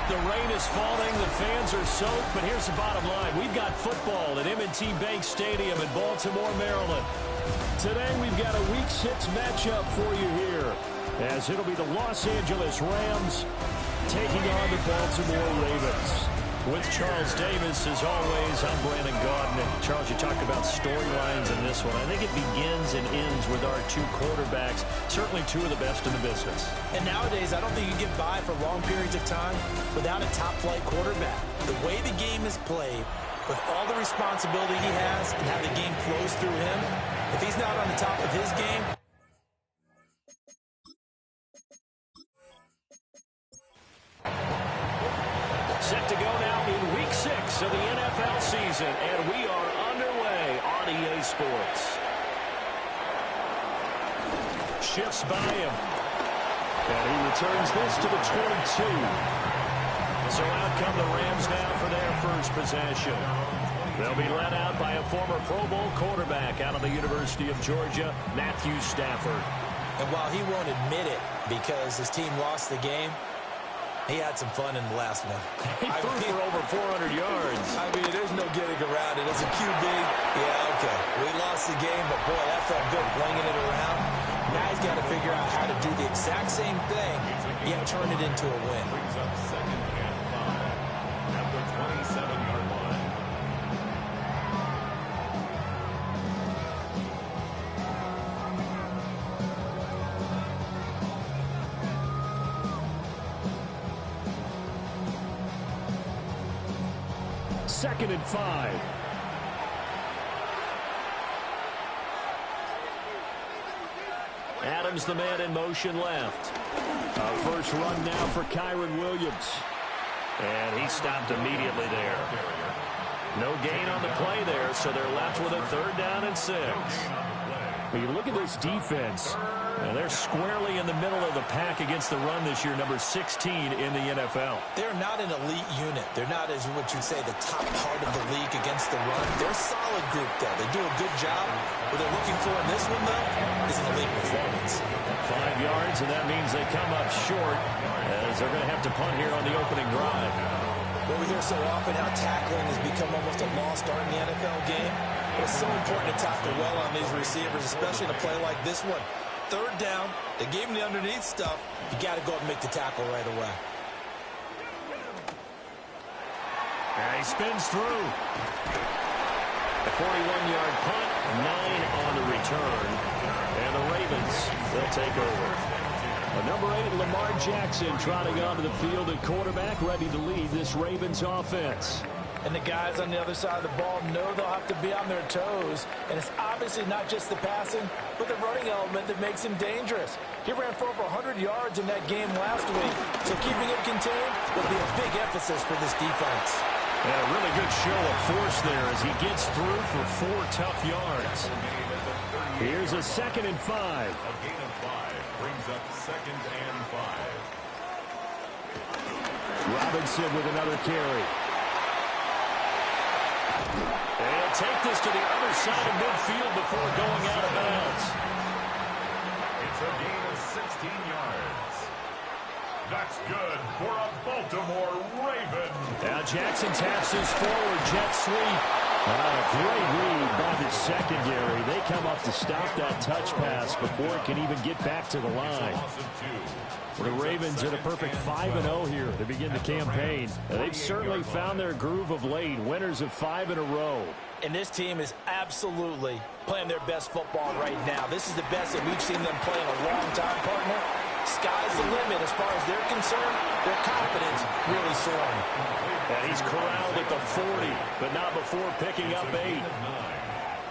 The rain is falling, the fans are soaked, but here's the bottom line. We've got football at M&T Bank Stadium in Baltimore, Maryland. Today we've got a Week 6 matchup for you here, as it'll be the Los Angeles Rams taking on the Baltimore Ravens. With Charles Davis, as always, I'm Brandon Gaudin. And Charles, you talked about storylines in this one. I think it begins and ends with our two quarterbacks, certainly two of the best in the business. And nowadays, I don't think you get by for long periods of time without a top-flight quarterback. The way the game is played, with all the responsibility he has and how the game flows through him, if he's not on the top of his game, set to go now in Week 6 of the NFL season, and we are underway on EA Sports. Shifts by him, and he returns this to the 22. So out come the Rams now for their first possession. They'll be led out by a former Pro Bowl quarterback out of the University of Georgia, Matthew Stafford. and while he won't admit it because his team lost the game, he had some fun in the last one. He threw for over 400 yards. I mean, there's no getting around it. As a QB, yeah, okay. We lost the game, but, boy, that felt good flinging it around. Now he's got to figure out how to do the exact same thing, yet turn it into a win. Brings up 2nd and 5 at the 27-yard line. Second and 5. Adams, the man in motion left. First run now for Kyron Williams. And he stopped immediately there. No gain on the play there, so they're left with a 3rd down and 6. When you look at this defense, they're squarely in the middle of the pack against the run this year, number 16 in the NFL. They're not an elite unit. They're not, as what you'd say, the top part of the league against the run. They're a solid group, though. They do a good job. What they're looking for in this one, though, is an elite performance. 5 yards, and that means they come up short, as they're going to have to punt here on the opening drive. Well, we hear so often how tackling has become almost a lost art in the NFL game. But it's so important to tackle well on these receivers, especially in a play like this one. 3rd down, they gave him the underneath stuff. You got to go and make the tackle right away. And he spins through. A 41-yard punt, 9 on the return. And the Ravens, they'll take over. Number 8, Lamar Jackson, trotting onto the field at quarterback, ready to lead this Ravens offense. And the guys on the other side of the ball know they'll have to be on their toes. And it's obviously not just the passing, but the running element that makes him dangerous. He ran for over 100 yards in that game last week. So keeping him contained will be a big emphasis for this defense. And a really good show of force there as he gets through for 4 tough yards. Here's a 2nd and 5. A gain of 5 brings up 2nd and 5. Robinson with another carry. And take this to the other side of midfield before going out of bounds. It's a gain of 16 yards. That's good for a Baltimore Raven. Now Jackson taps his forward jet sweep. Great read by the secondary. They come up to stop that touch pass before it can even get back to the line. The Ravens at a perfect 5-0 here to begin the campaign. They've certainly found their groove of late, winners of 5 in a row. And this team is absolutely playing their best football right now. This is the best that we've seen them play in a long time, partner. Sky's the limit as far as they're concerned. Their confidence really soaring. And he's corralled at the 40, but not before picking up 8.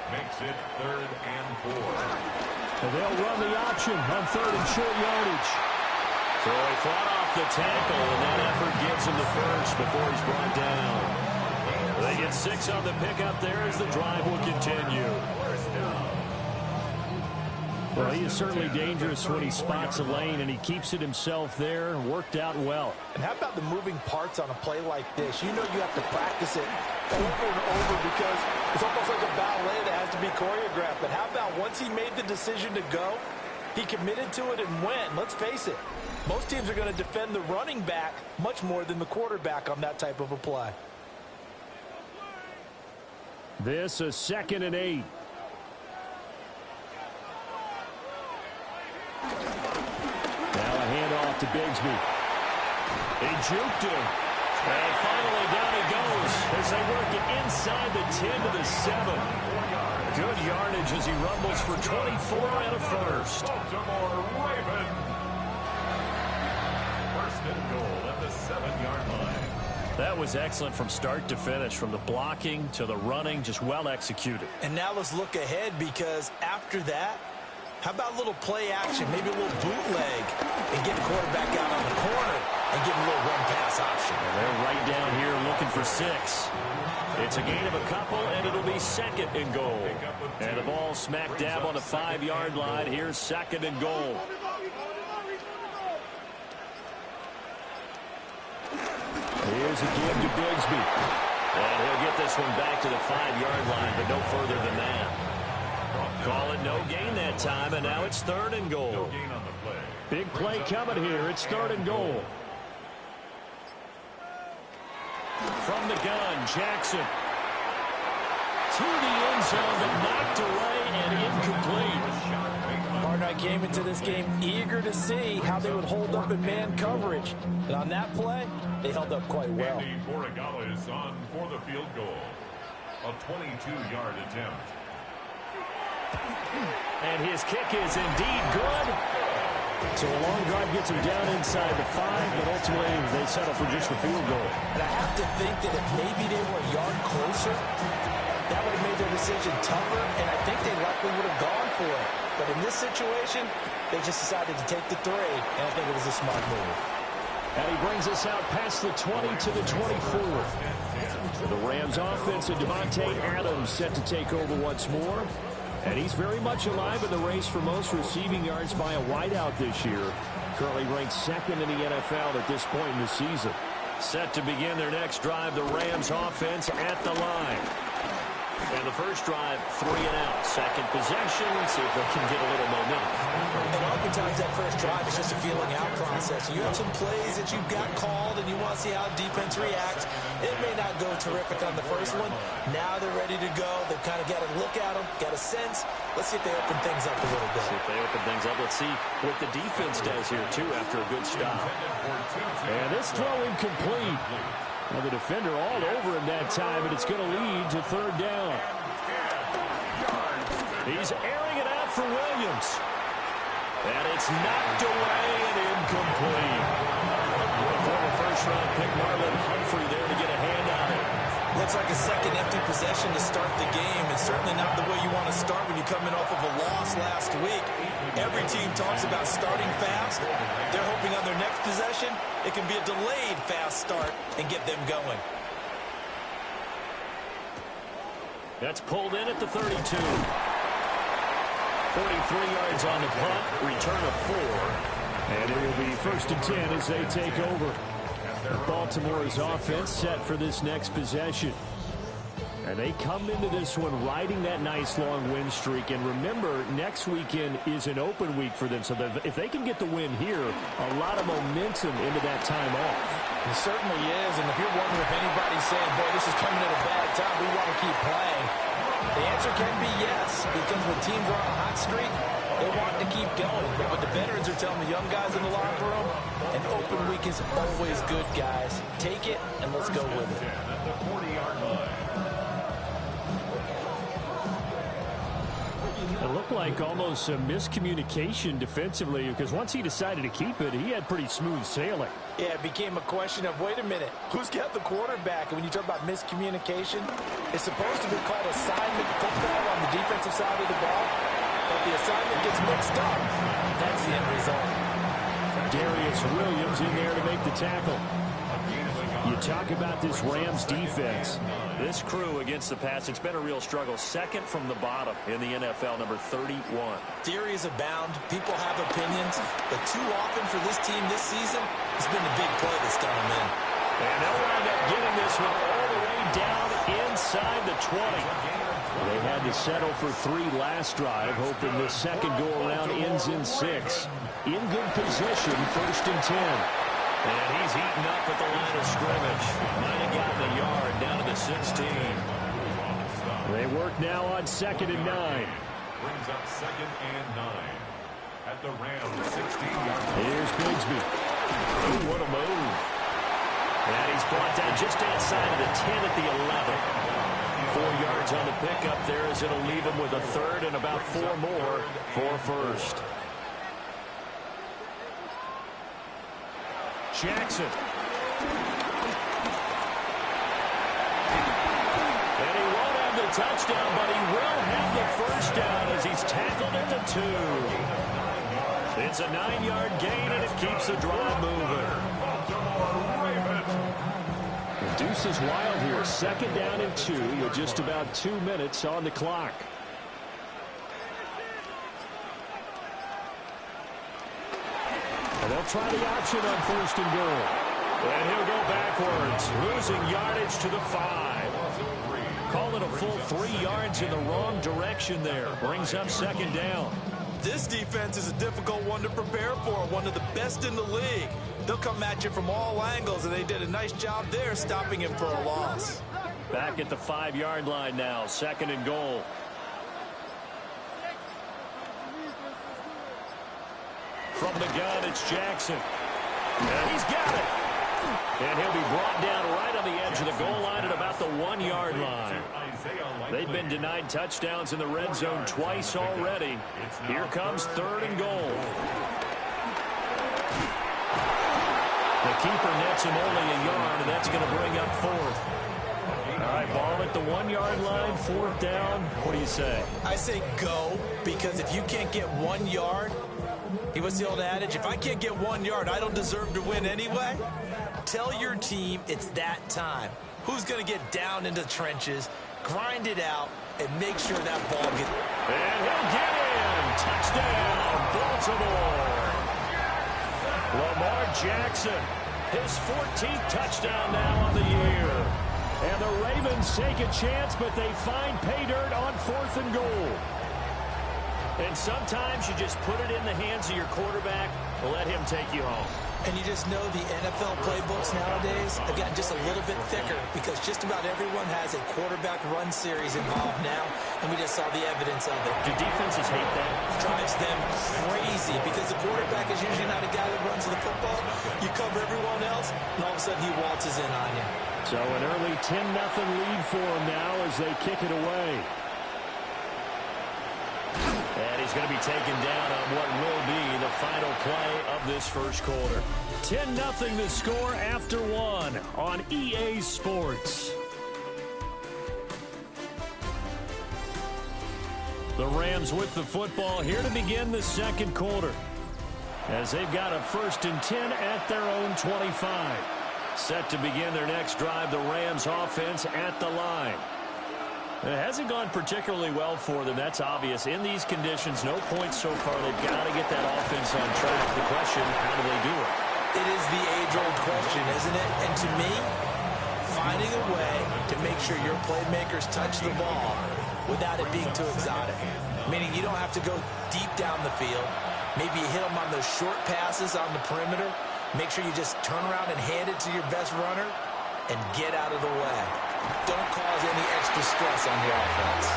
Makes it 3rd and 4. And they'll run the option on 3rd and short yardage. So he fought off the tackle, and that effort gives him the first before he's brought down. They get 6 on the pickup there as the drive will continue. Well, he is certainly dangerous when he spots a lane, and he keeps it himself there. Worked out well. And how about the moving parts on a play like this? You know you have to practice it over and over because it's almost like a ballet that has to be choreographed. But how about once he made the decision to go, He committed to it and went. Let's face it, most teams are going to defend the running back much more than the quarterback on that type of a play. This is 2nd and 8. Now a handoff to Bigsby. He juked him. And finally down he goes as they work it inside the 10 to the 7. Good yardage as he rumbles for 24 and a first. Baltimore Ravens. First and goal at the 7-yard line. That was excellent from start to finish, from the blocking to the running, just well executed. And now let's look ahead, because after that, how about a little play action, maybe a little bootleg, and get the quarterback out on the corner and give him a little run-pass option. Well, they're right down here looking for 6. It's a gain of a couple, and it'll be 2nd and goal. And the ball smack dab on the 5-yard line. Here's 2nd and goal. Here's a give to Bigsby. And he'll get this one back to the 5-yard line, but no further than that. Call it no gain that time, and now it's 3rd and goal. No gain on the play. Big play coming here. It's 3rd and goal. From the gun, Jackson. To the end zone, but knocked away and incomplete. Partner, I came into this game eager to see how they would hold up in man coverage. And on that play, they held up quite well. Andy Borregales is on for the field goal. A 22-yard attempt. And his kick is indeed good. So a long drive gets him down inside the 5, but ultimately they settle for just the field goal. And I have to think that if maybe they were a yard closer, that would have made their decision tougher, and I think they likely would have gone for it. But in this situation, they just decided to take the 3, and I think it was a smart move. And he brings us out past the 20 to the 24. The Rams offense and Devontae Adams set to take over once more. And he's very much alive in the race for most receiving yards by a wideout this year. Currently ranked 2nd in the NFL at this point in the season. Set to begin their next drive, the Rams offense at the line. And the first drive, 3 and out. Second possession, see if they can get a little momentum. And oftentimes that first drive is just a feeling out process. You have some plays that you've got called and you want to see how defense reacts. It may not go terrific on the first one. Now they're ready to go. They've kind of got to look at them, got a sense. Let's see if they open things up a little bit. See if they open things up. Let's see what the defense does here, too, after a good stop. And this throw incomplete. Well, the defender all over him that time, and it's going to lead to 3rd down. He's airing it out for Williams. And it's knocked away and incomplete. The former first-round pick Marlon Humphrey there to get a hand on it. Looks like a second empty possession to start the game, and certainly not the way you want to start when you're coming off of a loss last week. Every team talks about starting fast. They're hoping on their next possession, it can be a delayed fast start and get them going. That's pulled in at the 32. 43 yards on the punt, return of 4. And it will be 1st and 10 as they take over. Baltimore's offense set for this next possession. And they come into this one riding that nice long win streak. And remember, next weekend is an open week for them. So if they can get the win here, a lot of momentum into that time off. It certainly is. And if you're wondering if anybody's saying, boy, this is coming at a bad time, we want to keep playing, the answer can be yes. Because when teams are on a hot streak, they want to keep going. But what the veterans are telling the young guys in the locker room, an open week is always good, guys. Take it, and let's go with it. At the 40-yard line. It looked like almost a miscommunication defensively, because once he decided to keep it, he had pretty smooth sailing. Yeah, it became a question of, wait a minute, who's got the quarterback? And when you talk about miscommunication, it's supposed to be called assignment football on the defensive side of the ball, but the assignment gets mixed up. That's the end result. Darius Williams in there to make the tackle. You talk about this Rams defense. This crew against the pass, it's been a real struggle. 2nd from the bottom in the NFL, number 31. Theories abound. People have opinions. But too often for this team this season, it's been the big play that's done them in. And they'll wind up getting this one all the way third down inside the 20. They had to settle for 3 last drive, hoping this second go-around ends in 6. In good position, 1st and 10. And he's eaten up at the line of scrimmage. Might have gotten a yard down to the 16. They work now on 2nd and 9. Brings up 2nd and 9. At the Rams, 16-yard line. Here's Bigsby. Oh, what a move. And he's brought down just outside of the 10 at the 11. 4 yards on the pickup there as it'll leave him with a third and about 4 more for first. Jackson. And he won't have the touchdown, but he will have the first down as he's tackled at the 2. It's a 9-yard gain, and it keeps the drive moving. The deuce is wild here. 2nd down and 2 with just about 2 minutes on the clock. And they'll try the option on 1st and goal. And he'll go backwards, losing yardage to the 5. Call it a full 3 yards in the wrong direction there. Brings up 2nd down. This defense is a difficult one to prepare for, one of the best in the league. They'll come at you from all angles, and they did a nice job there stopping him for a loss. Back at the 5-yard line now, 2nd and goal. From the gun, it's Jackson. And he's got it. And he'll be brought down right on the edge of the goal line at about the 1-yard line. They've been denied touchdowns in the red zone twice already. Here comes 3rd and goal. The keeper nets him only a yard, and that's going to bring up 4th. All right, ball at the 1-yard line, 4th down. What do you say? I say go, because if you can't get 1 yard, what's the old adage? If I can't get 1 yard, I don't deserve to win anyway. Tell your team it's that time. Who's going to get down into the trenches, grind it out, and make sure that ball gets... And he'll get in. Touchdown, Baltimore. Lamar Jackson, his 14th touchdown now on the year. And the Ravens take a chance, but they find pay dirt on 4th and goal. And sometimes you just put it in the hands of your quarterback, let him take you home. And you just know the NFL playbooks nowadays have gotten just a little bit thicker because just about everyone has a quarterback run series involved now, and we just saw the evidence of it. Do defenses hate that? Drives them crazy because the quarterback is usually not a guy that runs the football. You cover everyone else, and all of a sudden he waltzes in on you. So an early 10-0 lead for him now as they kick it away. And he's going to be taken down on what will be the final play of this first quarter. 10-0 the score after 1 on EA Sports. The Rams with the football here to begin the second quarter, as they've got a 1st and 10 at their own 25. Set to begin their next drive, the Rams offense at the line. It hasn't gone particularly well for them. That's obvious. In these conditions, no points so far. They've got to get that offense on track. The question, how do they do it? It is the age-old question, isn't it? And to me, finding a way to make sure your playmakers touch the ball without it being too exotic. Meaning you don't have to go deep down the field. Maybe you hit them on those short passes on the perimeter. Make sure you just turn around and hand it to your best runner and get out of the way. Don't cause any extra stress on your offense.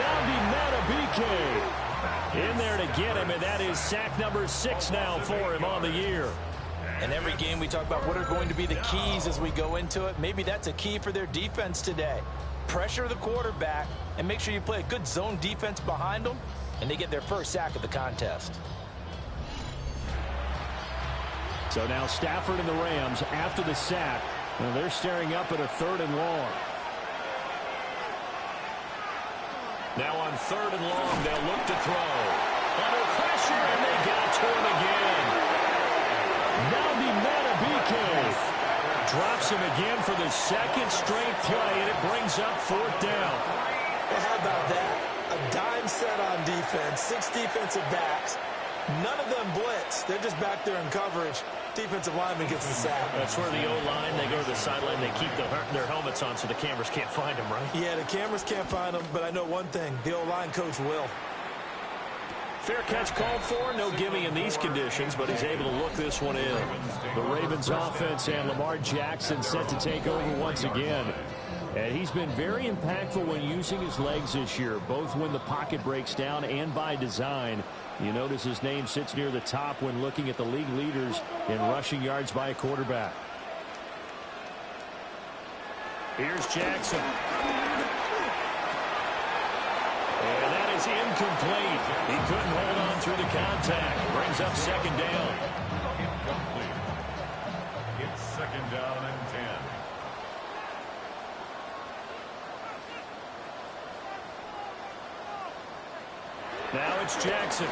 Nabi Matabike in there to get him, and that is sack number 6 now for him on the year. And every game we talk about what are going to be the keys as we go into it. Maybe that's a key for their defense today. Pressure the quarterback and make sure you play a good zone defense behind them, and they get their first sack of the contest. So now Stafford and the Rams after the sack. Well, they're staring up at a 3rd and long. Now on 3rd and long, they'll look to throw. Under pressure, and they got to him again. Nabi Matabike drops him again for the 2nd straight play, and it brings up 4th down. Well, how about that? A dime set on defense, 6 defensive backs. None of them blitz. They're just back there in coverage. Defensive lineman gets the sack. That's where the O-line, they go to the sideline, they keep their helmets on so the cameras can't find them, right? Yeah, the cameras can't find them, but I know one thing. The O-line coach will. Fair catch called for. No gimme in these conditions, but he's able to look this one in. The Ravens offense and Lamar Jackson set to take over once again. And he's been very impactful when using his legs this year, both when the pocket breaks down and by design. You notice his name sits near the top when looking at the league leaders in rushing yards by a quarterback. Here's Jackson. And that is incomplete. He couldn't hold on through the contact. Brings up second down. Incomplete. It's second down and 10. Now it's Jackson.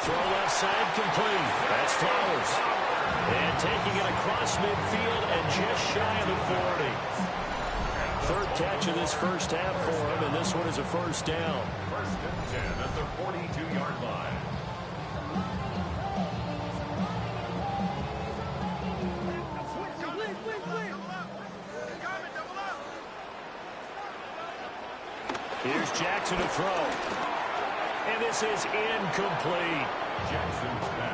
Throw left side complete. That's Flowers. And taking it across midfield and just shy of the 40. Third catch of this first half for him, and this one is a first down. First and 10 at the 42-yard line. Here's Jackson to throw. And this is incomplete.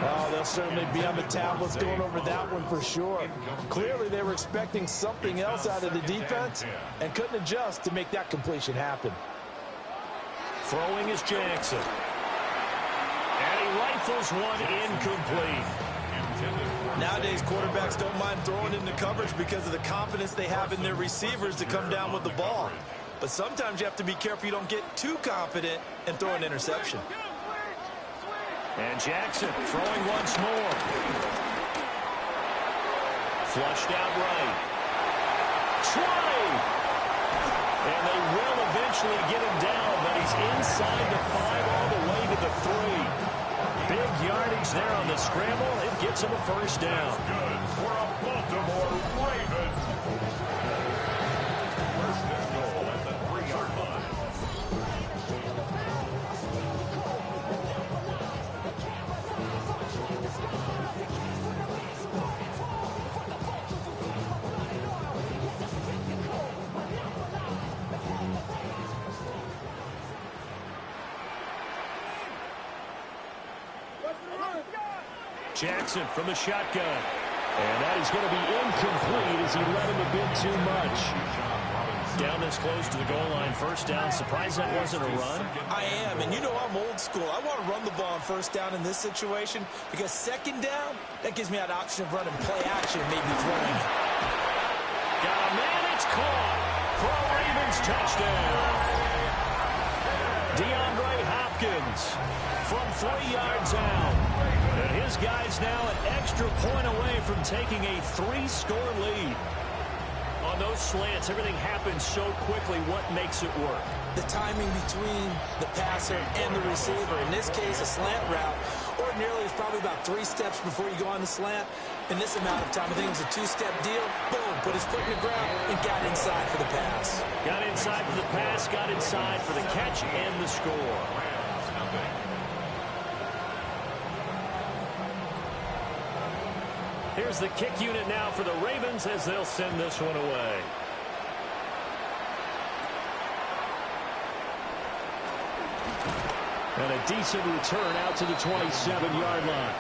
Oh, they'll certainly be on the tablets going over that one for sure. Clearly, they were expecting something else out of the defense and couldn't adjust to make that completion happen. Throwing is Jackson. And he rifles one incomplete. Nowadays, quarterbacks don't mind throwing into coverage because of the confidence they have in their receivers to come down with the ball. But sometimes you have to be careful you don't get too confident and throw an interception. And Jackson throwing once more. Flushed out right. 20! And they will eventually get him down, but he's inside the 5 all the way to the 3. Big yardage there on the scramble. It gets him a first down. Good for a Baltimore Raven. First and goal at the 3-yard line. Jackson from the shotgun. And that is going to be incomplete as he let him a bit too much. Down this close to the goal line, first down. Surprised that wasn't a run? I am, and you know I'm old school. I want to run the ball on first down in this situation because second down, that gives me that option of running play action and maybe throwing it. Got a man, it's caught for a Ravens touchdown. DeAndre Hopkins from 3 yards out. And his guy's now an extra point away from taking a 3-score lead. On those slants, everything happens so quickly. What makes it work? The timing between the passer and the receiver. In this case, a slant route. Ordinarily, it's probably about 3 steps before you go on the slant. In this amount of time, I think it was a 2-step deal. Boom, put his foot in the ground and got inside for the pass. Got inside for the pass, got inside for the catch and the score. Here's the kick unit now for the Ravens as they'll send this one away. And a decent return out to the 27-yard line.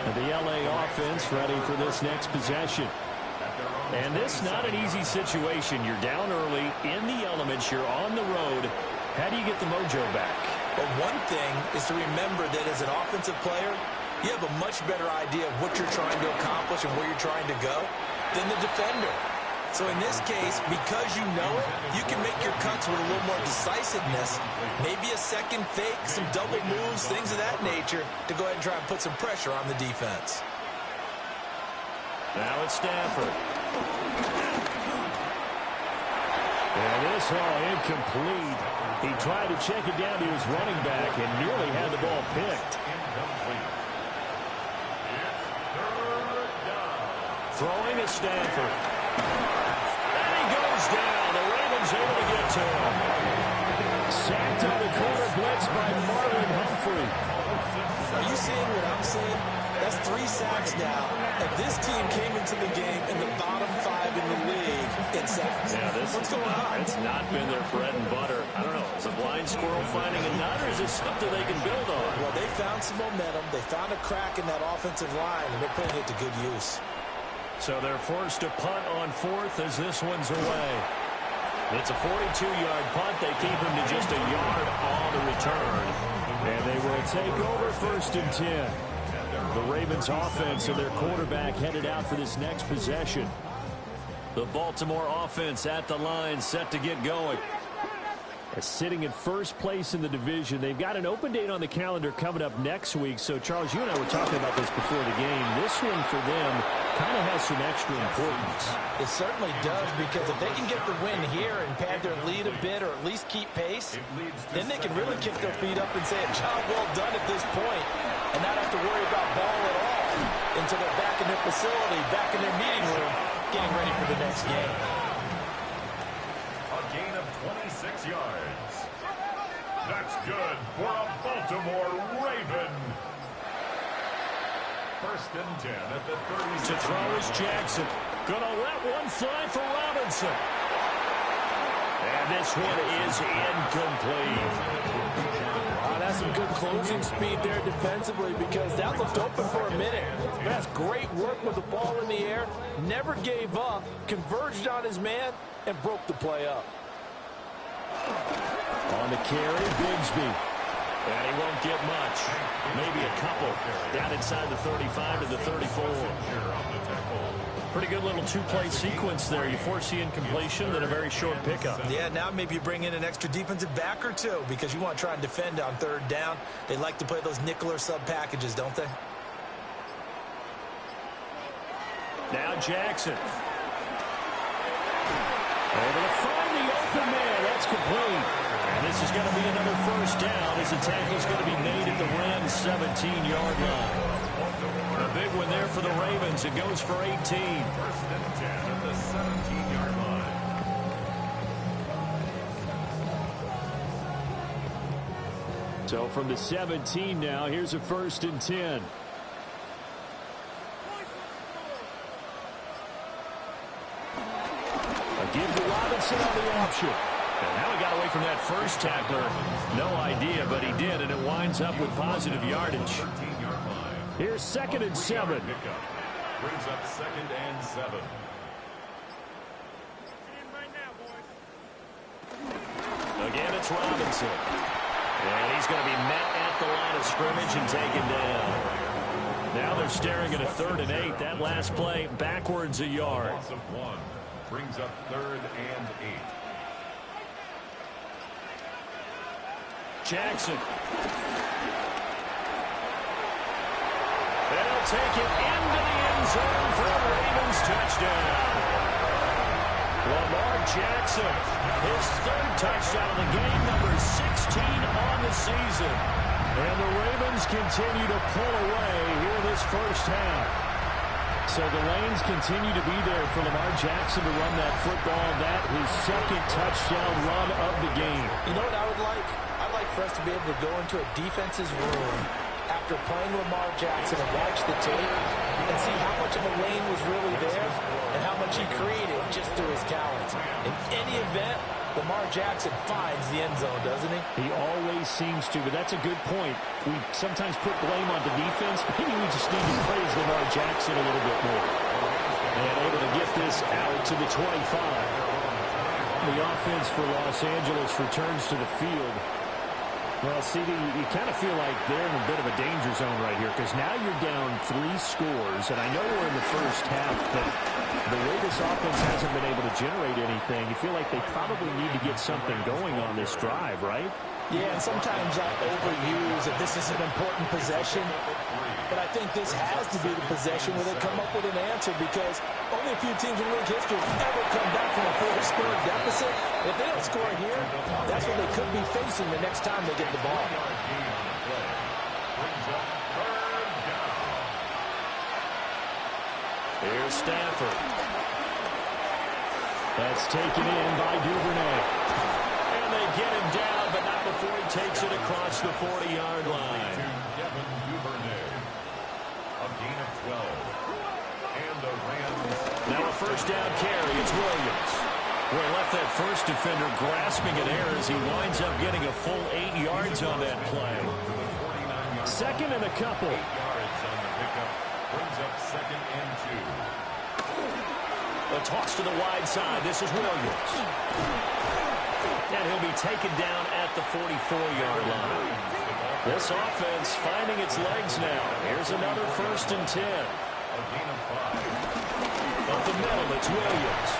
And the LA offense ready for this next possession. And this not an easy situation. You're down early, in the elements, you're on the road. How do you get the mojo back? Well, one thing is to remember that as an offensive player, you have a much better idea of what you're trying to accomplish and where you're trying to go than the defender. So in this case, because you know it, you can make your cuts with a little more decisiveness, maybe a second fake, some double moves, things of that nature, to go ahead and try and put some pressure on the defense. Now it's Stafford. And this all incomplete. He tried to check it down to his running back and nearly had the ball picked. Throwing is Stafford. And he goes down. The Ravens able to get to him. Sacked on the corner blitz by Marlon Humphrey. Are you seeing what I'm seeing? That's 3 sacks now, and this team came into the game in the bottom 5 in the league in sacks. Yeah, What's going on? It's not been their bread and butter. I don't know. Is a blind squirrel finding a nut, or is it something they can build on? Well, they found some momentum. They found a crack in that offensive line, and they're putting it to good use. So they're forced to punt on 4th as this one's away. It's a 42-yard punt. They keep him to just a yard on the return. And they will take over 1st and 10. The Ravens offense and their quarterback headed out for this next possession. The Baltimore offense at the line, set to get going. Sitting in first place in the division. They've got an open date on the calendar coming up next week. So, Charles, you and I were talking about this before the game. This one for them kind of has some extra importance. It certainly does, because if they can get the win here and pad their lead a bit or at least keep pace, then they can really kick their feet up and say a job well done at this point and not have to worry about ball at all until they're back in their facility, back in their meeting room, getting ready for the next game. A gain of 26 yards. That's good for a Baltimore Raven. 1st and 10 at the 36. To throw is Jackson. Gonna let one fly for Robinson. And this one is incomplete. That's some good closing speed there defensively, because that looked open for a minute. That's great work with the ball in the air. Never gave up, converged on his man, and broke the play up. On the carry, Bigsby. And he won't get much. Maybe a couple. Down inside the 35 to the 34. Pretty good little two-play sequence there. You force the incompletion, then a very short pickup. Yeah, now maybe you bring in an extra defensive back or two, because you want to try and defend on 3rd down. They like to play those nickel or sub packages, don't they? Now Jackson. Able to find the open man. That's complete. And this is going to be another 1st down as the tackle is going to be made at the Rams' 17-yard line. A big one there for the Ravens. It goes for 18. 1st and 10 at the 17-yard line. So from the 17 now, here's a 1st and 10. A give to Robinson on the option. And how he got away from that first tackler, no idea, but he did, and it winds up with positive yardage. 13-yard line. Here's 2nd and 7. Brings up 2nd and 7. Again, it's Robinson. And he's going to be met at the line of scrimmage and taken down. Now they're staring at a 3rd and 8. That last play backwards a yard. Loss of 1. Brings up 3rd and 8. Jackson. They'll take it into the end zone for a Ravens touchdown. Lamar Jackson, his 3rd touchdown of the game, number 16 on the season. And the Ravens continue to pull away here in this 1st half. So the lanes continue to be there for Lamar Jackson to run that football. That his 2nd touchdown run of the game. You know what I would like? I'd like for us to be able to go into a defense's room after playing Lamar Jackson and watch the tape and see how much of a lane was really there and how much he created just through his talents. In any event, Lamar Jackson finds the end zone, doesn't he? He always seems to, but that's a good point. We sometimes put blame on the defense. Maybe we just need to praise Lamar Jackson a little bit more. And able to get this out to the 25. The offense for Los Angeles returns to the field. Well, CD, you kind of feel like they're in a bit of a danger zone right here, because now you're down 3 scores, and I know we're in the first half, but the way this offense hasn't been able to generate anything, you feel like they probably need to get something going on this drive, right? Yeah, and sometimes I overuse that this is an important possession, but I think this has to be the possession where they come up with an answer, because only a few teams in league history have ever come back from a 4-score deficit. If they don't score here, that's what they could be facing the next time they get the ball. Here's Stafford. That's taken in by Duvernay. And they get him down, but not before he takes it across the 40-yard line. A first down carry. It's Williams. Boy, left that first defender grasping at air as he winds up getting a full 8 yards on that play. Second and a couple. 8 yards on the pickup. Brings up 2nd and 2. A toss to the wide side. This is Williams. And he'll be taken down at the 44-yard line. This offense finding its legs now. Here's another 1st and 10. A gain of 5. Up the middle, it's Williams.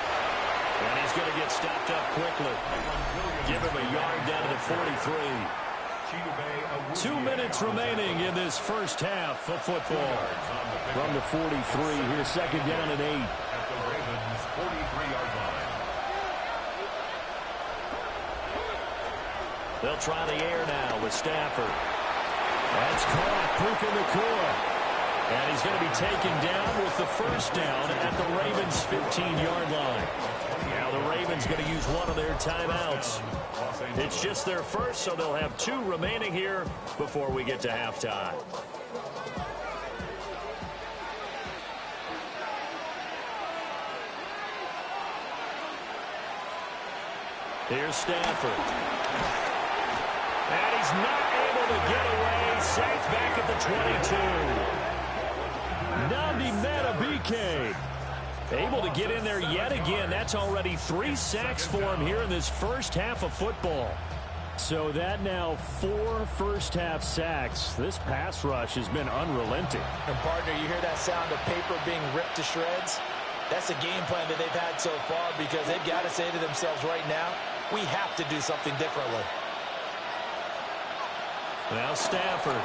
And he's going to get stopped up quickly. Give him a yard down to the 43. 2 minutes remaining in this first half of football. From the 43, here's 2nd down and 8. At the Ravens' 43-yard line. They'll try the air now with Stafford. That's caught. Puka Nacua. And he's going to be taken down with the first down at the Ravens' 15-yard line. Now the Ravens going to use one of their timeouts. It's just their first, so they'll have 2 remaining here before we get to halftime. Here's Stafford. And he's not able to get away. Sacked back at the 22. Nnamdi Madubuike able to get in there yet again. That's already 3 sacks for him here in this first half of football. So that now 4 first-half sacks. This pass rush has been unrelenting. And, partner, you hear that sound of paper being ripped to shreds? That's the game plan that they've had so far because they've got to say to themselves right now, we have to do something differently. Now Stafford.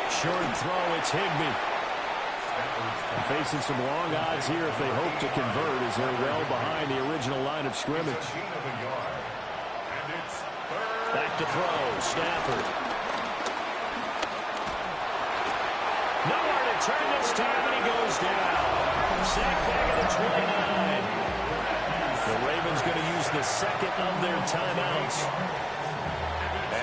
Short throw, it's Higbee. Facing some long odds here if they hope to convert as they're well behind the original line of scrimmage. Back to throw, Stafford. Nowhere to turn this time, and he goes down. Sacked back at the 29. The Ravens going to use the second of their timeouts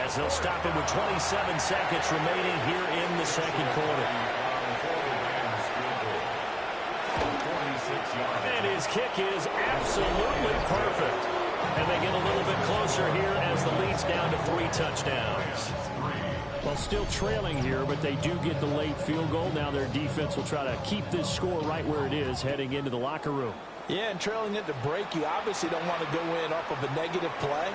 as they'll stop him with 27 seconds remaining here in the second quarter. And his kick is absolutely perfect. And they get a little bit closer here as the lead's down to 3 touchdowns. Well, still trailing here, but they do get the late field goal. Now their defense will try to keep this score right where it is heading into the locker room. Yeah, and trailing it to break, you obviously don't want to go in off of a negative play.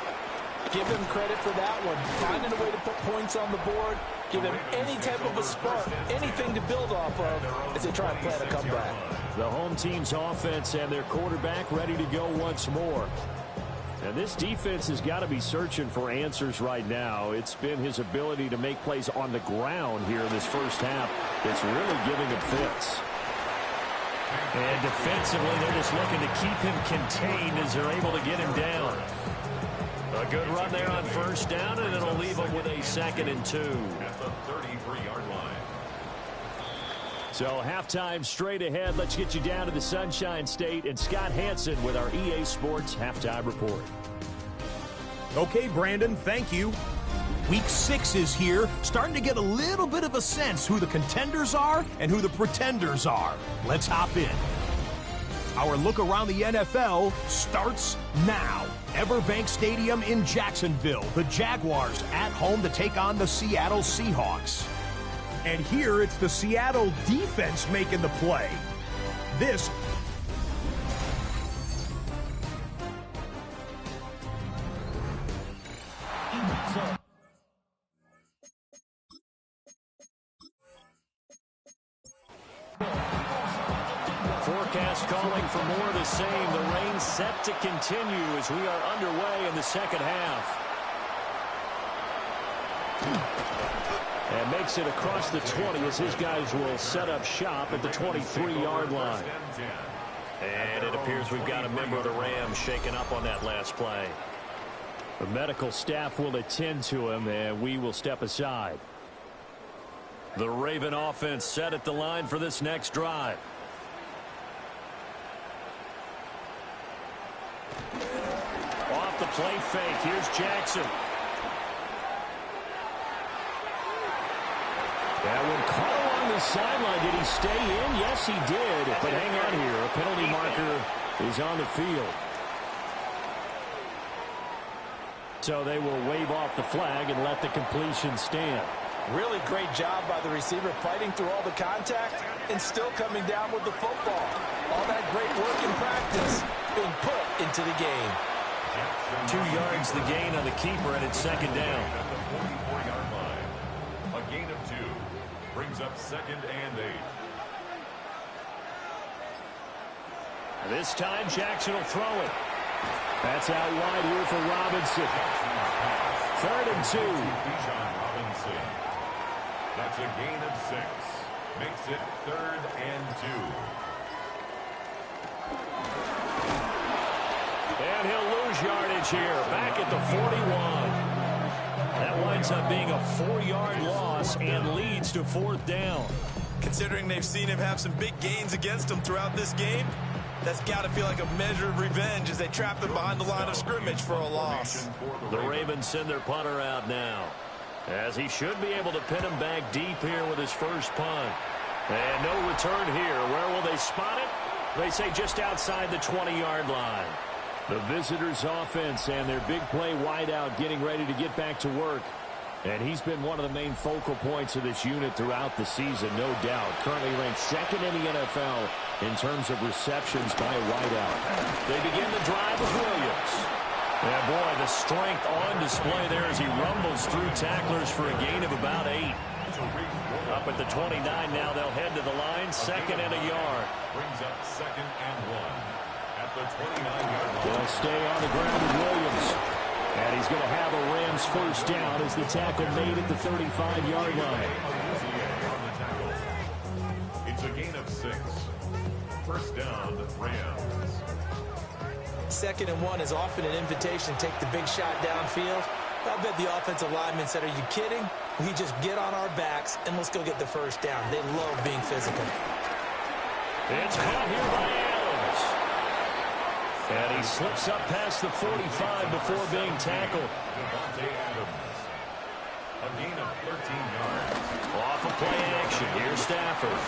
Give him credit for that one. Finding a way to put points on the board. Give him any type of a spark, anything to build off of as they try and plan a comeback. The home team's offense and their quarterback ready to go once more. And this defense has got to be searching for answers right now. It's been his ability to make plays on the ground here in this first half that's really giving him fits. And defensively, they're just looking to keep him contained as they're able to get him down. A good run there on first down, and it'll leave him with a 2nd and 2. At the 33-yard line. So halftime straight ahead. Let's get you down to the Sunshine State and Scott Hansen with our EA Sports Halftime Report. Okay, Brandon, thank you. Week 6 is here, starting to get a little bit of a sense who the contenders are and who the pretenders are. Let's hop in. Our look around the NFL starts now. Everbank Stadium in Jacksonville. The Jaguars at home to take on the Seattle Seahawks. And here it's the Seattle defense making the play. This forecast calling for more of the same. The rain set to continue as we are underway in the second half. And makes it across the 20 as his guys will set up shop at the 23-yard line. And it appears we've got a member of the Rams shaken up on that last play. The medical staff will attend to him, and we will step aside. The Raven offense set at the line for this next drive. Off the play fake, here's Jackson. And when caught along the sideline. Did he stay in? Yes, he did. But hang on here. A penalty marker is on the field. So they will wave off the flag and let the completion stand. Really great job by the receiver fighting through all the contact and still coming down with the football. All that great work in practice being put into the game. 2 yards the gain on the keeper, and it's second down. At the 44-yard line. A gain of 2 brings up 2nd and 8. This time Jackson will throw it. That's out wide here for Robinson. 3rd and 2. Robinson. That's a gain of 6. Makes it 3rd and 2. And he'll lose yardage here. Back at the 41. That winds up being a 4-yard loss and leads to 4th down. Considering they've seen him have some big gains against him throughout this game, that's got to feel like a measure of revenge as they trap him behind the line of scrimmage for a loss. The Ravens send their punter out now, as he should be able to pin him back deep here with his first punt. And no return here. Where will they spot it? They say just outside the 20-yard line. The visitors' offense and their big play wideout getting ready to get back to work. And he's been one of the main focal points of this unit throughout the season, no doubt. Currently ranked 2nd in the NFL in terms of receptions by a wideout. They begin the drive with Williams. And boy, the strength on display there as he rumbles through tacklers for a gain of about 8. Up at the 29 now, they'll head to the line, 2nd and a yard. Brings up 2nd and 1 at the 29-yard line. They'll stay on the ground with Williams. And he's going to have a Rams first down as the tackle made at the 35-yard line. It's a gain of 6. First down, Rams. 2nd and 1 is often an invitation to take the big shot downfield. I bet the offensive lineman said, "Are you kidding? We just get on our backs and let's go get the first down." They love being physical. It's caught here by Adams. And he slips up past the 45 before being tackled. Devontae Adams. A gain of 13 yards. Off of play action. Here's Stafford.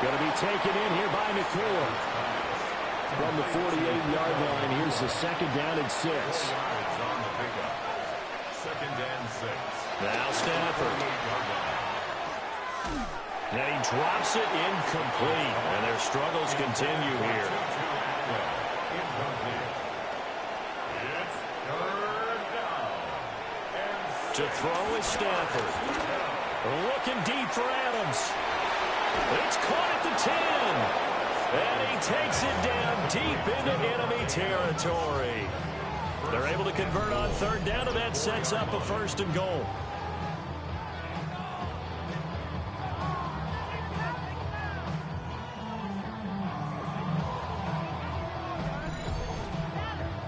Going to be taken in here by McCoy. From the 48-yard line, here's the 2nd down and 6. On the pickup. 2nd and 6. Now Stafford. And he drops it incomplete. And their struggles continue here. To throw is Stafford. Looking deep for Adams. It's caught at the 10. And he takes it down deep into enemy territory. They're able to convert on 3rd down, and that sets up a 1st and goal.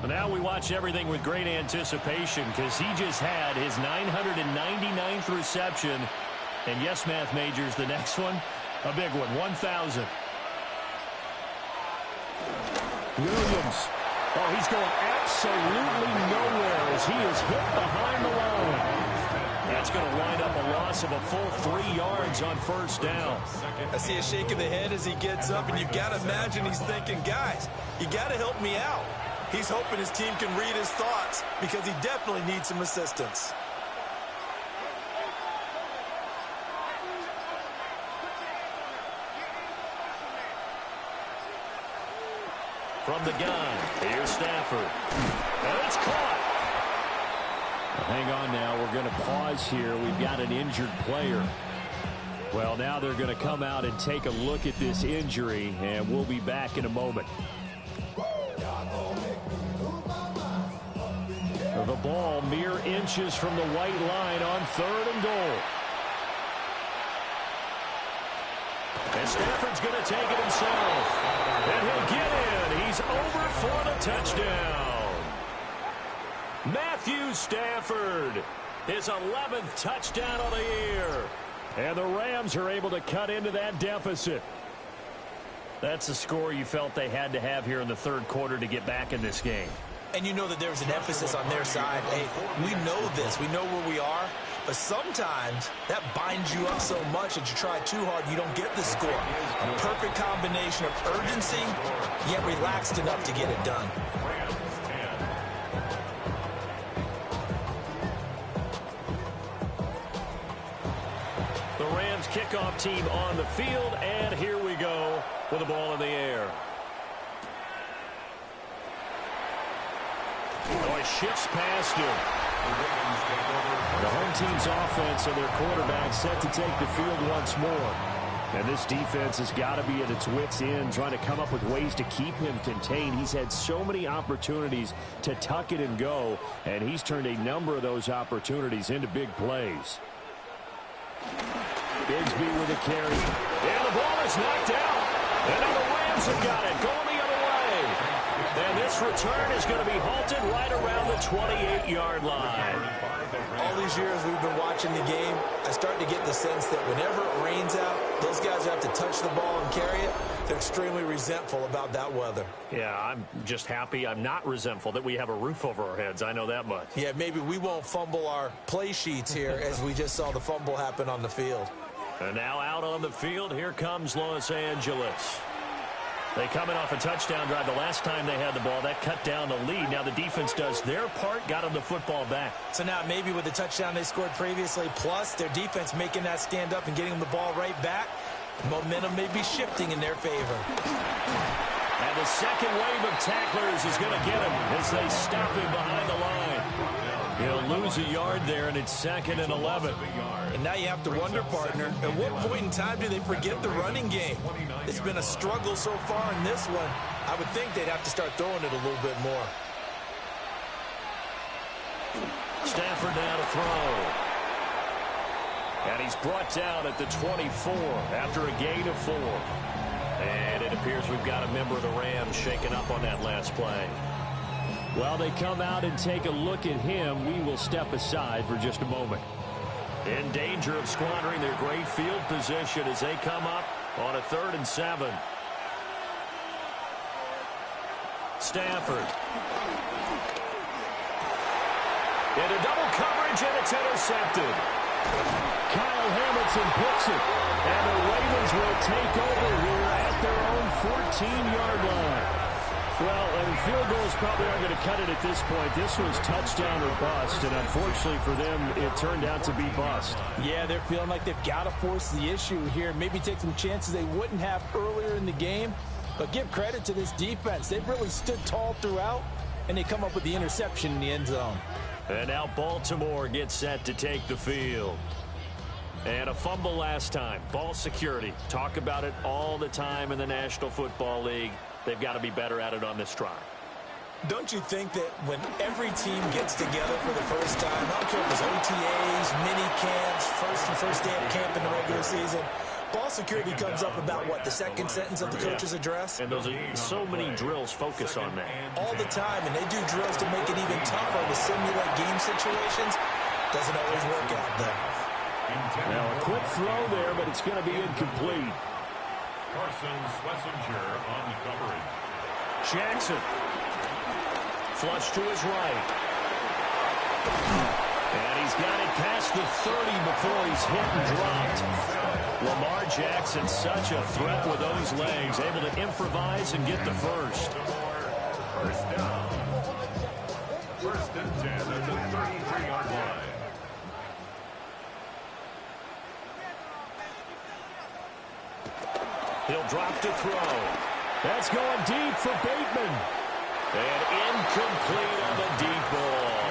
Now we watch everything with great anticipation because he just had his 999th reception. And yes, math majors, the next one, a big one, 1,000. Williams. Oh, he's going absolutely nowhere as he is hit behind the line. That's going to wind up a loss of a full 3 yards on 1st down. I see a shake of the head as he gets up, and you've got to imagine he's thinking, guys, you got to help me out. He's hoping his team can read his thoughts because he definitely needs some assistance. From the gun, here's Stafford. And it's caught. Hang on now. We're going to pause here. We've got an injured player. Well, now they're going to come out and take a look at this injury, and we'll be back in a moment. The ball mere inches from the white line on 3rd and goal. And Stafford's going to take it himself. And he'll get in. He's over for the touchdown. Matthew Stafford, his 11th touchdown of the year. And the Rams are able to cut into that deficit. That's the score you felt they had to have here in the 3rd quarter to get back in this game. And you know that there's an emphasis on their side. Hey, we know this. We know where we are. But sometimes that binds you up so much that you try too hard, you don't get the score. A perfect combination of urgency, yet relaxed enough to get it done. The Rams kickoff team on the field, and here we go with the ball in the air. Oh, he shifts past him. The home team's offense and their quarterback set to take the field once more. And this defense has got to be at its wits' end, trying to come up with ways to keep him contained. He's had so many opportunities to tuck it and go, and he's turned a number of those opportunities into big plays. Bigsby with a carry. And the ball is knocked out. And now the Rams have got it. Going the other way. And this return is going to be halted right around the 28-yard line. All these years we've been watching the game, I start to get the sense that whenever it rains out, those guys who have to touch the ball and carry it, they're extremely resentful about that weather. Yeah, I'm just happy I'm not resentful that we have a roof over our heads. I know that much. Yeah, maybe we won't fumble our play sheets here as we just saw the fumble happen on the field. And now out on the field, here comes Los Angeles. They coming off a touchdown drive the last time they had the ball. That cut down the lead. Now the defense does their part, got them the football back. So now maybe with the touchdown they scored previously, plus their defense making that stand up and getting them the ball right back, momentum may be shifting in their favor. And the second wave of tacklers is going to get him as they stop him behind the line. He'll lose a yard there, and it's 2nd and 11. And now you have to wonder, partner, at what point in time do they forget the running game? It's been a struggle so far in this one. I would think they'd have to start throwing it a little bit more. Stafford now to throw. And he's brought down at the 24 after a gain of 4. And it appears we've got a member of the Rams shaken up on that last play. While they come out and take a look at him, we will step aside for just a moment. In danger of squandering their great field position as they come up on a 3rd and 7. Stafford. Into double coverage, and it's intercepted. Kyle Hamilton picks it, and the Ravens will take over here at their own 14-yard line. Well, I mean, field goals probably aren't going to cut it at this point. This was touchdown or bust, and unfortunately for them, it turned out to be bust. Yeah, they're feeling like they've got to force the issue here. Maybe take some chances they wouldn't have earlier in the game. But give credit to this defense. They've really stood tall throughout, and they come up with the interception in the end zone. And now Baltimore gets set to take the field. And a fumble last time. Ball security. Talk about it all the time in the National Football League. They've got to be better at it on this drive. Don't you think that when every team gets together for the first time, I don't care if it's OTAs, mini camps, first day of camp in the regular season, ball security comes up about, what, the second sentence of the coach's address? And those are so many drills focus on that. All the time, and they do drills to make it even tougher to simulate game situations. Doesn't always work out, though. Now, a quick throw there, but it's going to be incomplete. Carson Schlesinger on the coverage. Jackson. Flush to his right. And he's got it past the 30 before he's hit and dropped. Lamar Jackson, such a threat with those legs, able to improvise and get the first. First down. 1st and 10 at the 33-yard line. He'll drop to throw. That's going deep for Bateman. And incomplete on the deep ball.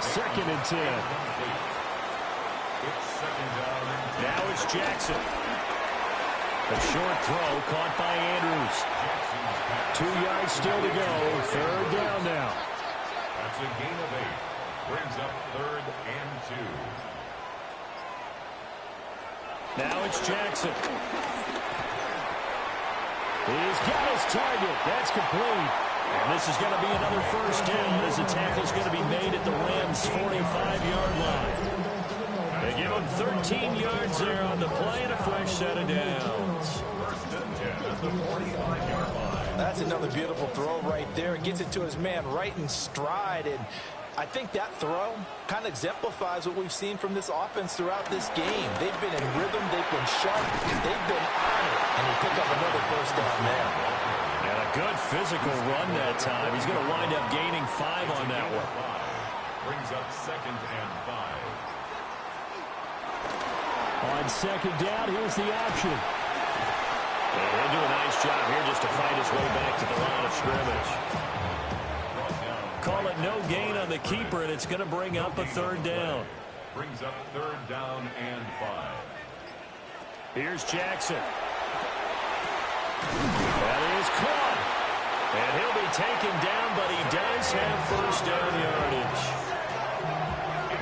2nd and 10. Now it's Jackson. A short throw caught by Andrews. 2 yards still to go. 3rd down now. That's a gain of 8. Brings up 3rd and 2. Now it's Jackson. He's got his target. That's complete. And this is going to be another first down as the tackle's going to be made at the Rams' 45-yard line. They give him 13 yards there on the play and a fresh set of downs. 1st and 10 at the 45-yard line. That's another beautiful throw right there. Gets it to his man right in stride. And I think that throw kind of exemplifies what we've seen from this offense throughout this game. They've been in rhythm, they've been sharp, they've been on it, and he picked up another first down there. And a good physical run that time. He's going to wind up gaining 5 on that one. Brings up 2nd and 5. On 2nd down, here's the option. And he'll do a nice job here just to fight his way back to the line of scrimmage. Call it no gain on the keeper, and it's going to bring up a 3rd down. Brings up 3rd down and 5. Here's Jackson. That is caught. And he'll be taken down, but he does have first down yardage.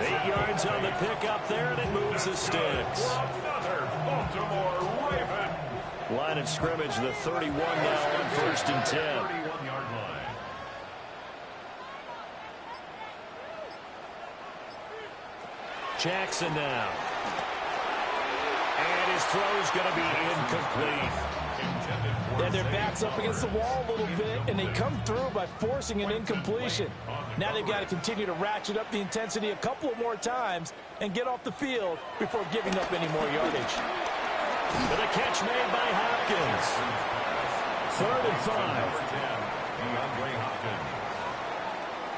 8 yards on the pickup there, and it moves the sticks. Another Baltimore Raven. Line of scrimmage, the 31 now on 1st and 10. 31-yard line. Jackson now. And his throw's going to be incomplete. And their back's up against the wall a little bit, and they come through by forcing an incompletion. Now they've got to continue to ratchet up the intensity a couple of more times and get off the field before giving up any more yardage. With a catch made by Hopkins. 3rd and 5. DeAndre Hopkins.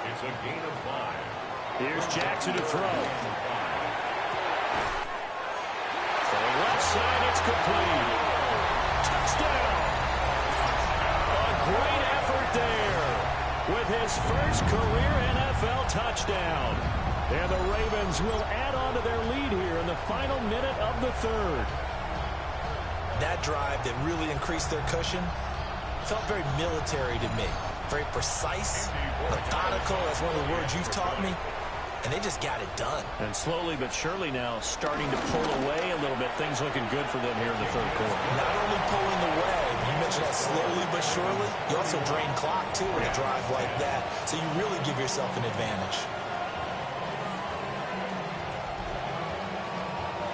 It's a gain of 5. Here's Jackson to throw. Throwing left side, it's complete. Touchdown! A great effort there with his first career NFL touchdown. And the Ravens will add on to their lead here in the final minute of the 3rd. That drive that really increased their cushion felt very military to me. Very precise, methodical, that's one of the words you've taught me. And they just got it done. And slowly but surely now starting to pull away a little bit. Things looking good for them here in the 3rd quarter. Not only pulling away, you mentioned that slowly but surely, you also drain clock too with a drive like that. So you really give yourself an advantage.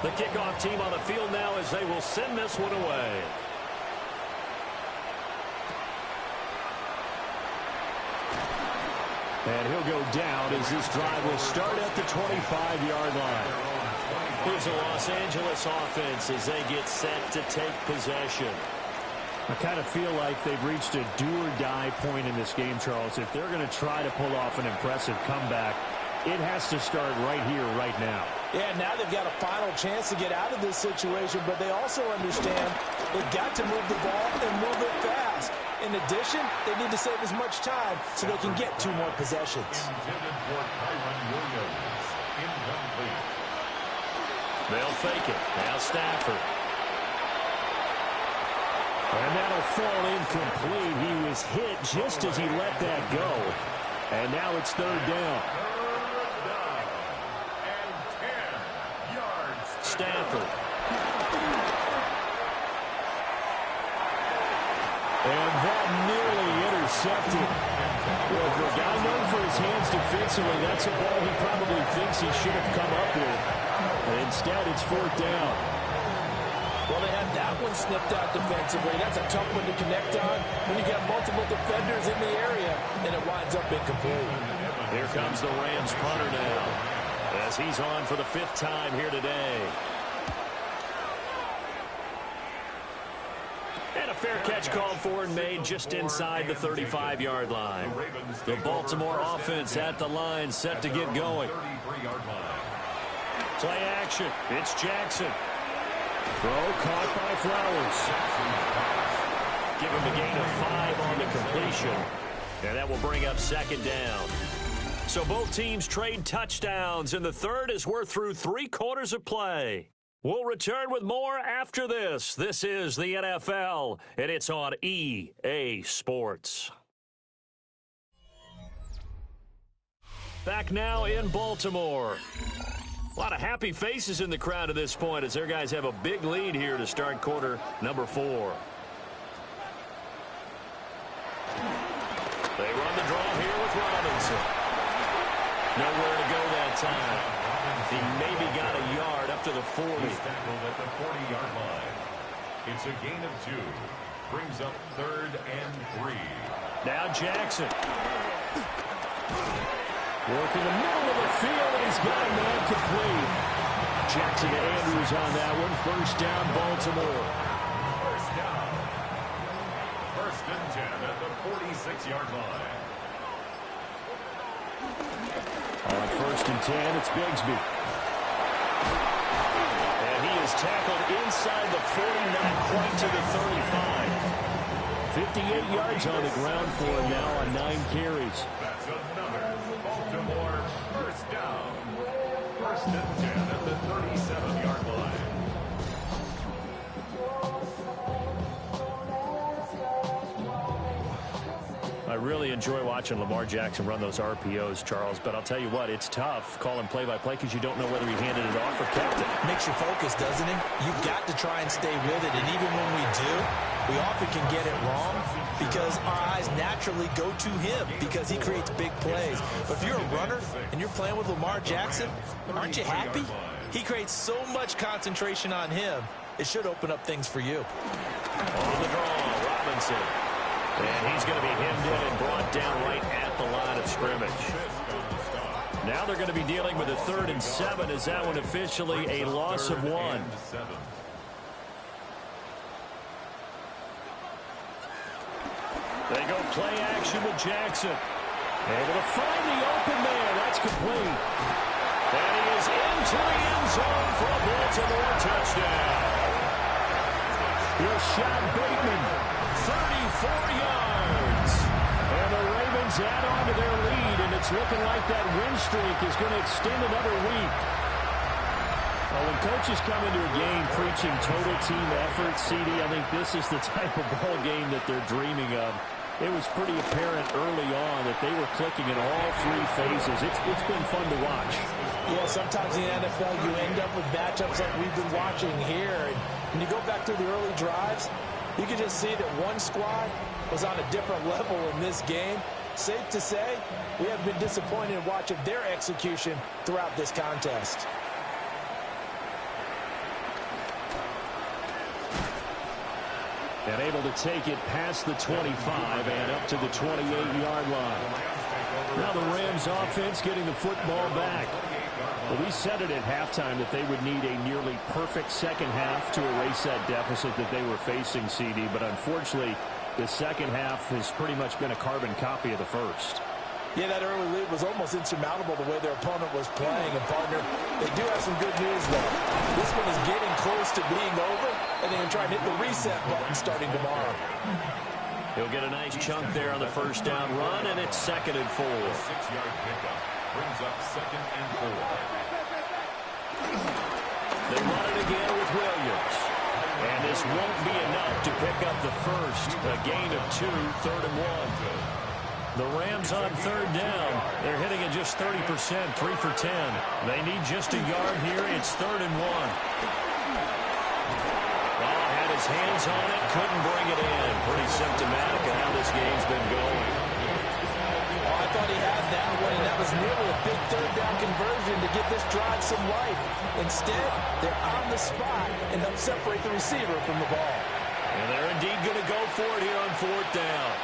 The kickoff team on the field now as they will send this one away. And he'll go down as this drive will start at the 25-yard line. Here's a Los Angeles offense as they get set to take possession. I kind of feel like they've reached a do-or-die point in this game, Charles. If they're going to try to pull off an impressive comeback, it has to start right here, right now. Yeah, now they've got a final chance to get out of this situation, but they also understand they've got to move the ball and move it fast. In addition, they need to save as much time so they can get 2 more possessions. Intended for Kyron Williams. Incomplete. They'll fake it. Now Stafford. And that'll fall incomplete. He was hit just as he let that go. And now it's 3rd down. Stafford. And that nearly intercepted. Well, for a guy known for his hands defensively, that's a ball he probably thinks he should have come up with. And instead, it's 4th down. Well, they had that one snipped out defensively. That's a tough one to connect on when you got multiple defenders in the area, and it winds up incomplete. Here comes the Rams punter now, as he's on for the 5th time here today. And a fair catch called for and made just inside the 35-yard line. The Baltimore offense at the line, set to get going. Play action. It's Jackson. Throw caught by Flowers. Give him a gain of 5 on the completion. And that will bring up 2nd down. So both teams trade touchdowns in the 3rd as we're through 3 quarters of play. We'll return with more after this. This is the NFL, and it's on EA Sports. Back now in Baltimore. A lot of happy faces in the crowd at this point as their guys have a big lead here to start quarter number 4. They run the draw here with Robinson. Nowhere to go that time. He maybe got a yard up to the 40. He's tackled at the 40-yard line. It's a gain of 2. Brings up 3rd and 3. Now Jackson. Working the middle of the field, and he's got a man complete. Jackson to Andrews on that one. First down, Baltimore. First down. First and 10 at the 46-yard line. On first and 10, it's Bigsby. And he is tackled inside the 40, not quite to the 35. 58 yards on the ground for him now on 9 carries. That's another Baltimore first down. First and 10 at the 37-yard line. I really enjoy watching Lamar Jackson run those RPOs, Charles, but I'll tell you what, it's tough calling play-by-play because you don't know whether he handed it off or kept it. Makes you focus, doesn't it? You've got to try and stay with it, and even when we do, we often can get it wrong because our eyes naturally go to him because he creates big plays. But if you're a runner and you're playing with Lamar Jackson, aren't you happy? He creates so much concentration on him, it should open up things for you. On the draw, Robinson. And he's going to be hemmed in and brought down right at the line of scrimmage. Now they're going to be dealing with a 3rd and 7. Is that one officially a loss of 1? They go play action with Jackson. Able to find the open man. That's complete. And he is into the end zone for a Baltimore touchdown. Here's Sean Bateman. 34 yards. And the Ravens add on to their lead, and it's looking like that win streak is going to extend another week. Well, when coaches come into a game preaching total team effort, CD, I think this is the type of ball game that they're dreaming of. It was pretty apparent early on that they were clicking in all 3 phases. It's been fun to watch. Yeah, sometimes in the NFL you end up with matchups like we've been watching here. And when you go back through the early drives, you can just see that one squad was on a different level in this game. Safe to say, we have been disappointed in watching their execution throughout this contest. And able to take it past the 25 and up to the 28-yard line. Now the Rams offense getting the football back. Well, we said it at halftime that they would need a nearly perfect second half to erase that deficit that they were facing, CD. But unfortunately, the second half has pretty much been a carbon copy of the first. Yeah, that early lead was almost insurmountable the way their opponent was playing. And, partner, they do have some good news, though. This one is getting close to being over, and they can try and hit the reset button starting tomorrow. He'll get a nice chunk there on the first down run, and it's 2nd and 4. 6-yard pickup brings up 2nd and 4. They run it again with Williams. And this won't be enough to pick up the first. A gain of 2, 3rd and 1. The Rams on 3rd down. They're hitting at just 30%, 3 for 10. They need just a yard here. It's 3rd and 1. Well, had his hands on it, couldn't bring it in. Pretty symptomatic of how this game's been going. Oh, I thought he had that one, and that was nearly a big 3rd down conversion to give this drive some life. Instead, they're on the spot and help separate the receiver from the ball. And they're indeed going to go for it here on 4th down.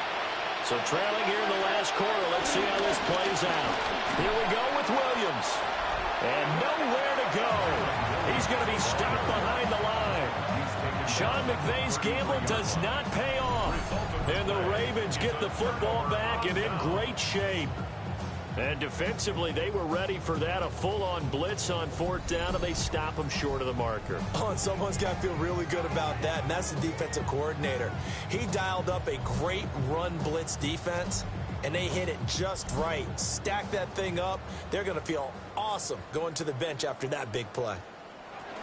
So trailing here in the last quarter, let's see how this plays out. Here we go with Williams. And nowhere to go. He's going to be stopped behind the line. Sean McVay's gamble does not pay off. And the Ravens get the football back and in great shape. And defensively, they were ready for that, a full-on blitz on 4th down, and they stop them short of the marker. Oh, and someone's got to feel really good about that, and that's the defensive coordinator. He dialed up a great run blitz defense, and they hit it just right. Stack that thing up. They're going to feel awesome going to the bench after that big play.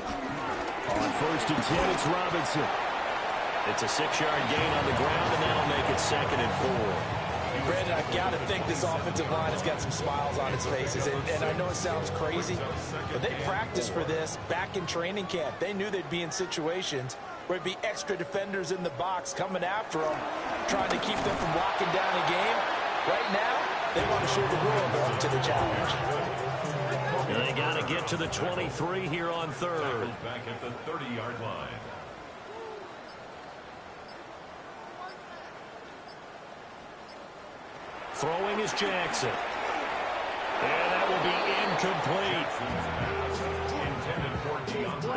On 1st and 10, it's Robinson. It's a 6-yard gain on the ground, and that'll make it 2nd and 4. Brandon, I've got to think this offensive line has got some smiles on its faces. And I know it sounds crazy, but they practiced for this back in training camp. They knew they'd be in situations where it'd be extra defenders in the box coming after them, trying to keep them from locking down a game. Right now, they want to show the world they're up to the challenge. And they got to get to the 23 here on 3rd. Back at the 30-yard line. Throwing is Jackson. And that will be incomplete.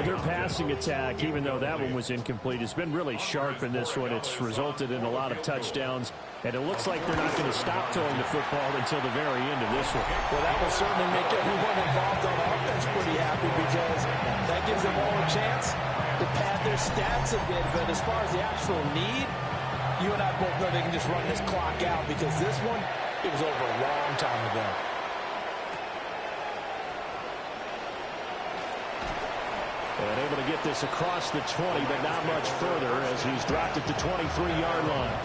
Their passing attack, even though that one was incomplete, has been really sharp in this one. It's resulted in a lot of touchdowns, and it looks like they're not going to stop throwing the football until the very end of this one. Well, that will certainly make everyone involved on offense pretty happy because that gives them all a chance to pad their stats a bit. But as far as the actual need, you and I both know they can just run this clock out because this one, it was over a long time ago. And able to get this across the 20, but not much further as he's dropped it to 23-yard line.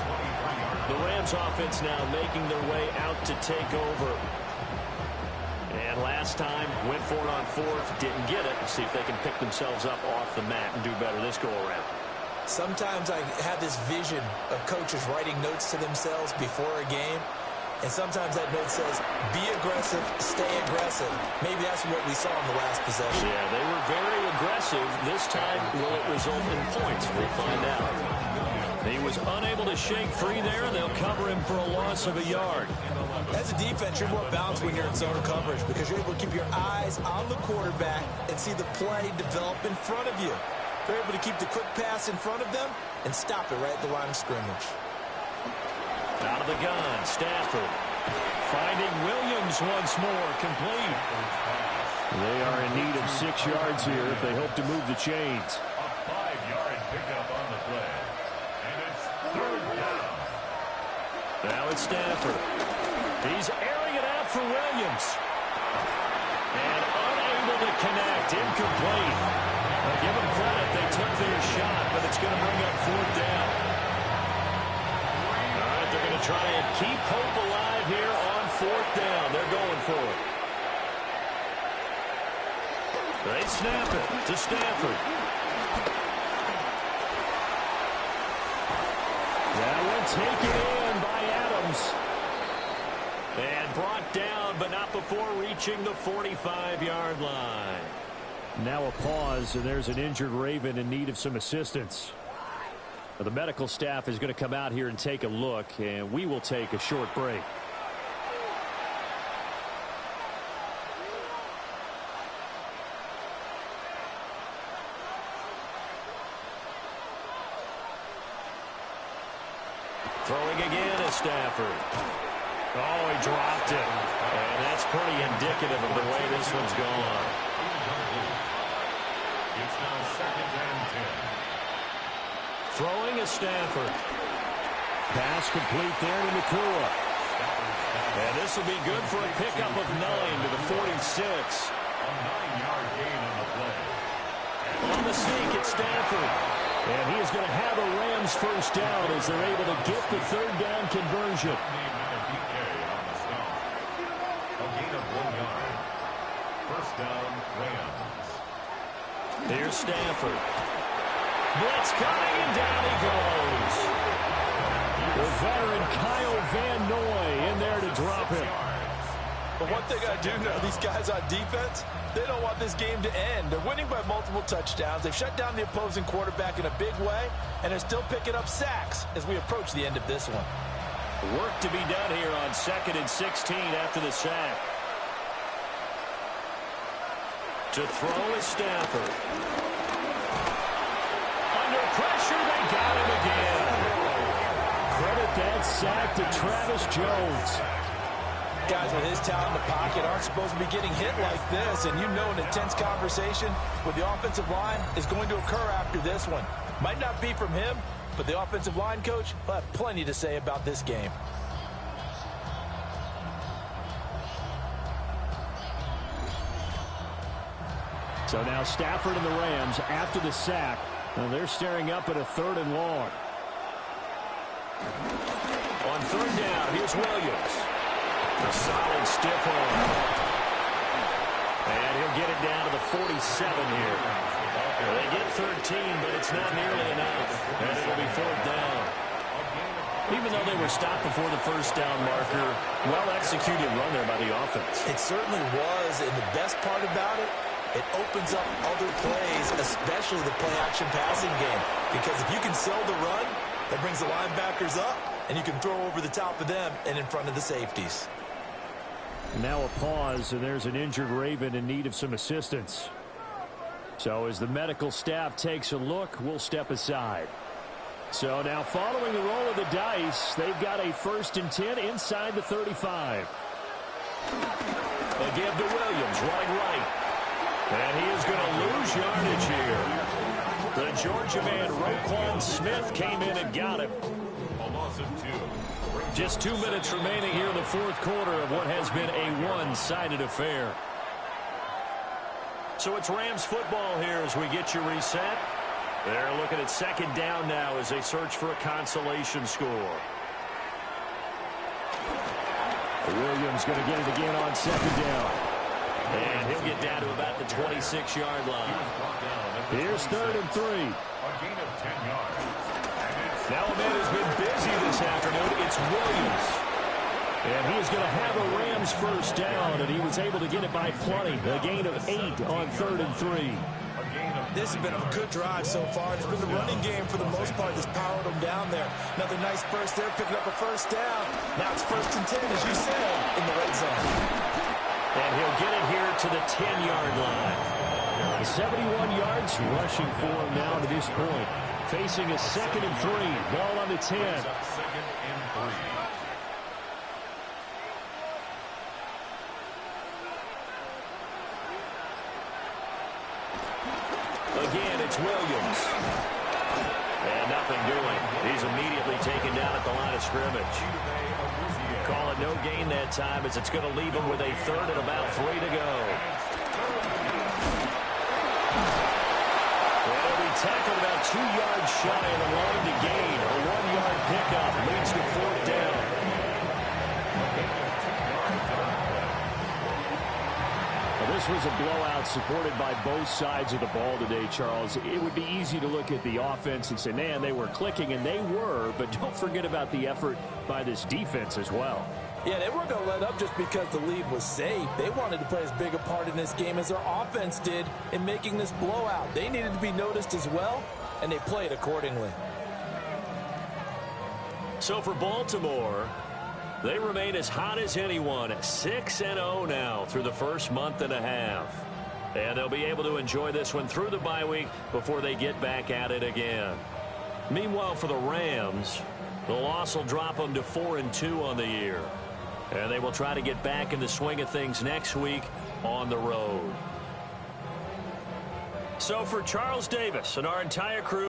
The Rams offense now making their way out to take over. And last time, went for it on fourth, didn't get it. See if they can pick themselves up off the mat and do better this go-around. Sometimes I have this vision of coaches writing notes to themselves before a game. And sometimes that note says, be aggressive, stay aggressive. Maybe that's what we saw in the last possession. Yeah, they were very aggressive. This time, will it result in points? We'll find out. He was unable to shake free there. They'll cover him for a loss of a yard. As a defense, you're more balanced when you're in zone coverage because you're able to keep your eyes on the quarterback and see the play develop in front of you. They're able to keep the quick pass in front of them and stop it right at the line of scrimmage. Out of the gun, Stafford finding Williams once more, complete. They are in need of 6 yards here if they hope to move the chains. A 5-yard pickup on the play. And it's third down. Now it's Stafford. He's airing it out for Williams. And unable to connect, incomplete. I'll give them credit, they took their shot, but it's going to bring up fourth down. They're going to try and keep hope alive here on fourth down. They're going for it. They snap it to Stafford. That one taken in by Adams. And brought down, but not before reaching the 45-yard line. Now a pause, and there's an injured Raven in need of some assistance. The medical staff is going to come out here and take a look, and we will take a short break. Throwing again is Stafford. Oh, he dropped it. And that's pretty indicative of the way this one's gone. It's now second and 10. Throwing is Stafford. Pass complete there to Nakua. And this will be good for a pickup of 9 to the 46. A 9-yard gain on the play. On the sneak, it's Stafford. And he is going to have a Rams first down as they're able to get the third down conversion. A gain of 1 yard. First down, Rams. Here's Stafford. Blitz coming, and down he goes. The veteran Kyle Van Noy in there to drop him. But one thing I do know, these guys on defense, they don't want this game to end. They're winning by multiple touchdowns. They've shut down the opposing quarterback in a big way, and they're still picking up sacks as we approach the end of this one. Work to be done here on 2nd and 16 after the sack. To throw is Stafford. Under pressure, they got him again. Credit that sack to Travis Jones. Guys with his talent in the pocket aren't supposed to be getting hit like this, and you know an intense conversation with the offensive line is going to occur after this one. Might not be from him, but the offensive line coach will have plenty to say about this game. So now Stafford and the Rams, after the sack, they're staring up at a 3rd and long. On 3rd down, here's Williams. A solid stiff arm. And he'll get it down to the 47 here. They get 13, but it's not nearly enough. And it'll be 4th down. Even though they were stopped before the first down marker, well-executed run there by the offense. It certainly was, and the best part about it, it opens up other plays, especially the play-action passing game. Because if you can sell the run, that brings the linebackers up, and you can throw over the top of them and in front of the safeties. Now a pause, and there's an injured Raven in need of some assistance. So as the medical staff takes a look, we'll step aside. So now following the roll of the dice, they've got a 1st and 10 inside the 35. A give to Williams, running right. And he is going to lose yardage here. The Georgia man, Roquan Smith, came in and got him. A loss of 2. Just 2 minutes remaining here in the 4th quarter of what has been a one-sided affair. So it's Rams football here as we get you reset. They're looking at 2nd down now as they search for a consolation score. Williams going to get it again on 2nd down. And he'll get down to about the 26-yard line. Here's 3rd and 3. A gain of 10 yards. Now a man who's been busy this afternoon, it's Williams. And he is going to have a Rams 1st down, and he was able to get it by plenty. A gain of 8 on 3rd and 3. This has been a good drive so far. It's been the running game for the most part that's powered them down there. Another nice burst there, picking up a 1st down. Now it's 1st and 10, as you said, in the red zone. And he'll get it here to the 10-yard line. 71 yards rushing for him now to this point. Facing a 2nd and 3. Ball on the 10. 2nd and 3. Again, it's Williams. And nothing doing. He's immediately taken down at the line of scrimmage. Call it no gain that time as it's going to leave him with a 3rd and about 3 to go. And he'll be tackled about 2 yards shy of the line to gain. A 1-yard pickup leads to 4th down. This was a blowout supported by both sides of the ball today, Charles. It would be easy to look at the offense and say, man, they were clicking, and they were, but don't forget about the effort by this defense as well. Yeah, they weren't going to let up just because the lead was safe. They wanted to play as big a part in this game as their offense did in making this blowout. They needed to be noticed as well, and they played accordingly. So for Baltimore, they remain as hot as anyone, 6-0 now through the first month and a half. And they'll be able to enjoy this one through the bye week before they get back at it again. Meanwhile, for the Rams, the loss will drop them to 4-2 on the year. And they will try to get back in the swing of things next week on the road. So for Charles Davis and our entire crew,